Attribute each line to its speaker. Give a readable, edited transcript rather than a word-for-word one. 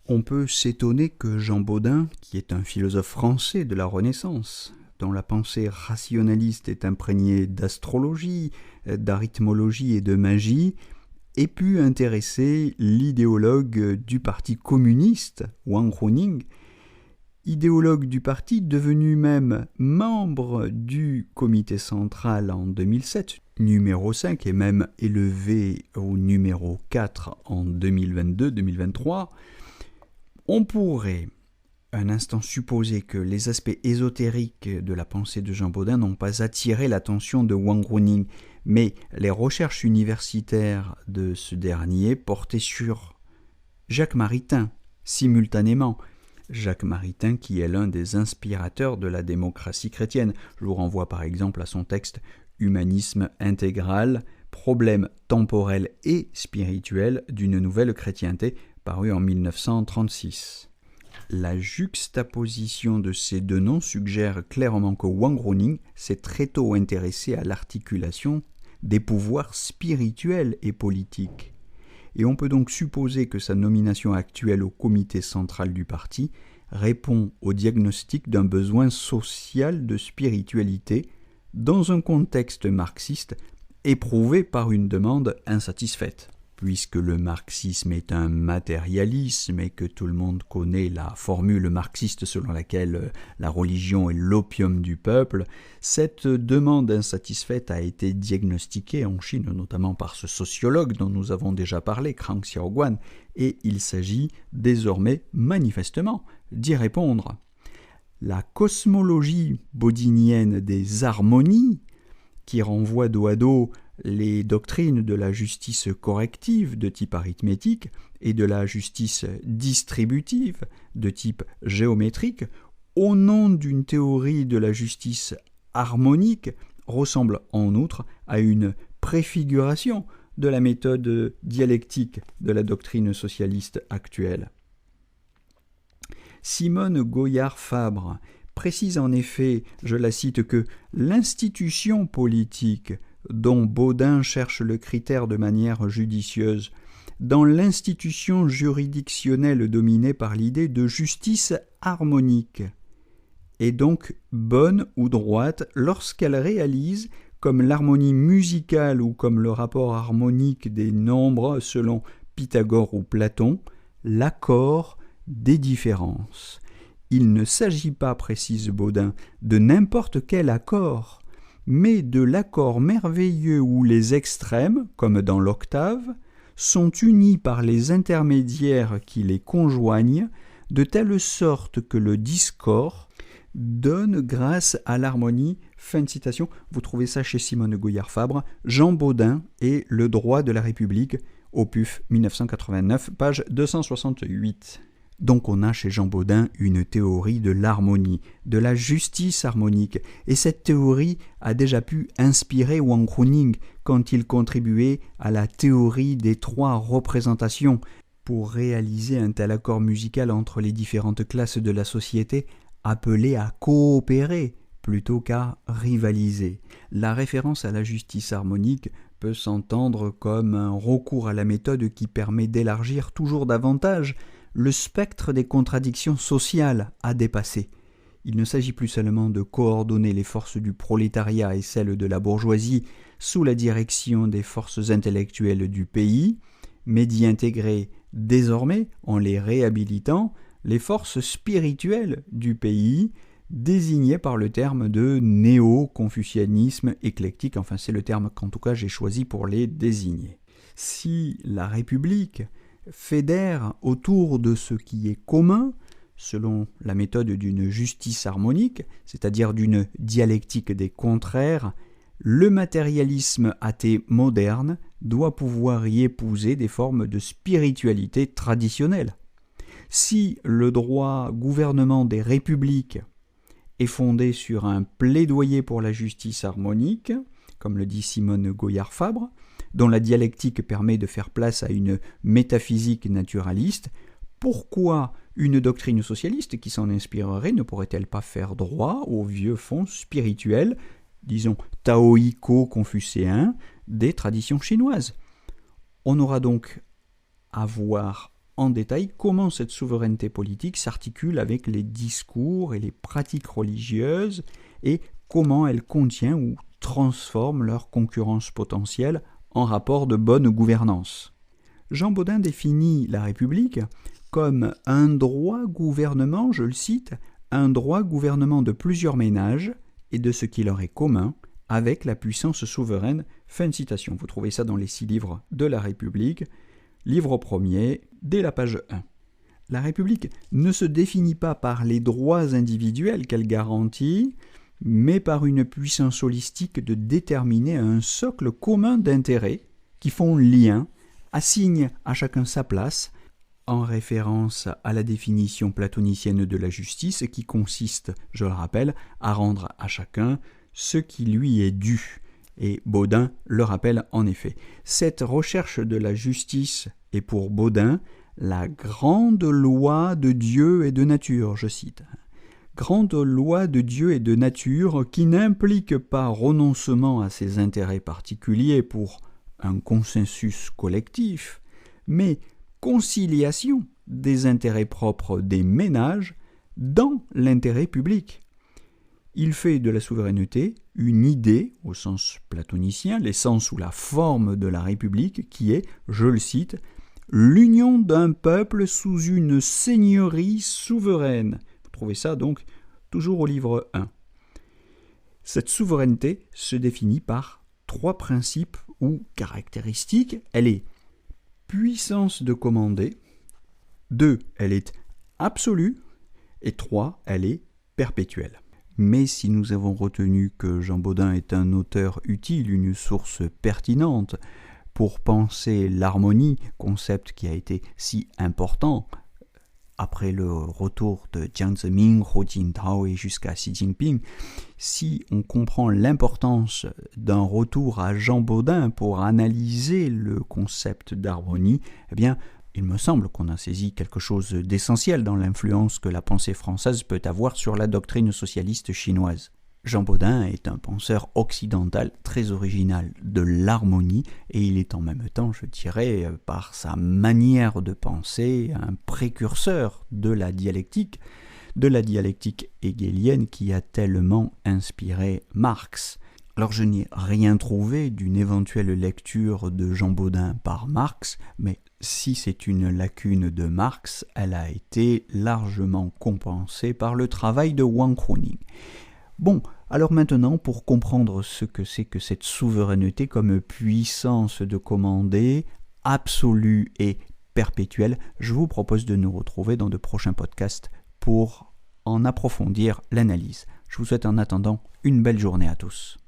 Speaker 1: On peut s'étonner que Jean Bodin, qui est un philosophe français de la Renaissance, dont la pensée rationaliste est imprégnée d'astrologie, d'arithmologie et de magie, ait pu intéresser l'idéologue du parti communiste, Wang Huning, idéologue du parti devenu même membre du comité central en 2007, numéro 5 et même élevé au numéro 4 en 2022-2023, on pourrait un instant supposer que les aspects ésotériques de la pensée de Jean Bodin n'ont pas attiré l'attention de Wang Huning, mais les recherches universitaires de ce dernier portaient sur Jacques Maritain, simultanément. Jacques Maritain qui est l'un des inspirateurs de la démocratie chrétienne. Je vous renvoie par exemple à son texte « Humanisme intégral, problèmes temporels et spirituels d'une nouvelle chrétienté » paru en 1936. La juxtaposition de ces deux noms suggère clairement que Wang Huning s'est très tôt intéressé à l'articulation des pouvoirs spirituels et politiques. Et on peut donc supposer que sa nomination actuelle au comité central du parti répond au diagnostic d'un besoin social de spiritualité dans un contexte marxiste éprouvé par une demande insatisfaite. Puisque le marxisme est un matérialisme et que tout le monde connaît la formule marxiste selon laquelle la religion est l'opium du peuple, cette demande insatisfaite a été diagnostiquée en Chine notamment par ce sociologue dont nous avons déjà parlé, Krang Xiaoguan, et il s'agit désormais manifestement d'y répondre. La cosmologie bodinienne des harmonies, qui renvoie dos à dos les doctrines de la justice corrective de type arithmétique et de la justice distributive de type géométrique, au nom d'une théorie de la justice harmonique, ressemble en outre à une préfiguration de la méthode dialectique de la doctrine socialiste actuelle. Simone Goyard-Fabre précise en effet, je la cite, que l'institution politique dont Bodin cherche le critère de manière judicieuse, dans l'institution juridictionnelle dominée par l'idée de justice harmonique, est donc bonne ou droite lorsqu'elle réalise, comme l'harmonie musicale ou comme le rapport harmonique des nombres selon Pythagore ou Platon, l'accord des différences. Il ne s'agit pas, précise Bodin, de n'importe quel accord, mais de l'accord merveilleux où les extrêmes, comme dans l'octave, sont unis par les intermédiaires qui les conjoignent, de telle sorte que le discord donne grâce à l'harmonie. Fin de citation. Vous trouvez ça chez Simone Goyard-Fabre, Jean Bodin et le droit de la République, opus 1989, page 268. Donc on a chez Jean Bodin une théorie de l'harmonie, de la justice harmonique, et cette théorie a déjà pu inspirer Wang Huning quand il contribuait à la théorie des trois représentations. Pour réaliser un tel accord musical entre les différentes classes de la société, appelées à coopérer plutôt qu'à rivaliser. La référence à la justice harmonique peut s'entendre comme un recours à la méthode qui permet d'élargir toujours davantage le spectre des contradictions sociales à dépasser. Il ne s'agit plus seulement de coordonner les forces du prolétariat et celles de la bourgeoisie sous la direction des forces intellectuelles du pays, mais d'y intégrer désormais, en les réhabilitant, les forces spirituelles du pays, désignées par le terme de néo-confucianisme éclectique, enfin c'est le terme qu'en tout cas j'ai choisi pour les désigner. Si la République fédère autour de ce qui est commun, selon la méthode d'une justice harmonique, c'est-à-dire d'une dialectique des contraires, le matérialisme athée moderne doit pouvoir y épouser des formes de spiritualité traditionnelle. Si le droit gouvernement des républiques est fondé sur un plaidoyer pour la justice harmonique, comme le dit Simone Goyard-Fabre, dont la dialectique permet de faire place à une métaphysique naturaliste, pourquoi une doctrine socialiste qui s'en inspirerait ne pourrait-elle pas faire droit au vieux fond spirituel, disons taoïco-confucéen, des traditions chinoises ? On aura donc à voir en détail comment cette souveraineté politique s'articule avec les discours et les pratiques religieuses et comment elle contient ou transforme leur concurrence potentielle en rapport de bonne gouvernance. Jean Bodin définit la République comme un droit gouvernement, je le cite, un droit gouvernement de plusieurs ménages et de ce qui leur est commun avec la puissance souveraine. Fin de citation. Vous trouvez ça dans les 6 livres de la République, livre 1er, dès la page 1. La République ne se définit pas par les droits individuels qu'elle garantit, mais par une puissance holistique de déterminer un socle commun d'intérêts qui font lien, assignent à chacun sa place, en référence à la définition platonicienne de la justice qui consiste, je le rappelle, à rendre à chacun ce qui lui est dû. Et Bodin le rappelle en effet. Cette recherche de la justice est pour Bodin la grande loi de Dieu et de nature, je cite. Grande loi de Dieu et de nature qui n'implique pas renoncement à ses intérêts particuliers pour un consensus collectif, mais conciliation des intérêts propres des ménages dans l'intérêt public. Il fait de la souveraineté une idée, au sens platonicien, l'essence ou la forme de la République, qui est, je le cite, l'union d'un peuple sous une seigneurie souveraine. Vous trouvez ça donc toujours au livre 1. Cette souveraineté se définit par 3 principes ou caractéristiques. Elle est puissance de commander, 2, elle est absolue, et 3, elle est perpétuelle. Mais si nous avons retenu que Jean Bodin est un auteur utile, une source pertinente pour penser l'harmonie, concept qui a été si important après le retour de Jiang Zemin, Hu Jintao et jusqu'à Xi Jinping, si on comprend l'importance d'un retour à Jean Bodin pour analyser le concept d'harmonie, eh bien, il me semble qu'on a saisi quelque chose d'essentiel dans l'influence que la pensée française peut avoir sur la doctrine socialiste chinoise. Jean Bodin est un penseur occidental très original de l'harmonie et il est en même temps, je dirais, par sa manière de penser, un précurseur de la dialectique hegelienne qui a tellement inspiré Marx. Alors je n'ai rien trouvé d'une éventuelle lecture de Jean Bodin par Marx, mais si c'est une lacune de Marx, elle a été largement compensée par le travail de Wang Huning. Bon, alors maintenant, pour comprendre ce que c'est que cette souveraineté comme puissance de commander, absolue et perpétuelle, je vous propose de nous retrouver dans de prochains podcasts pour en approfondir l'analyse. Je vous souhaite en attendant une belle journée à tous.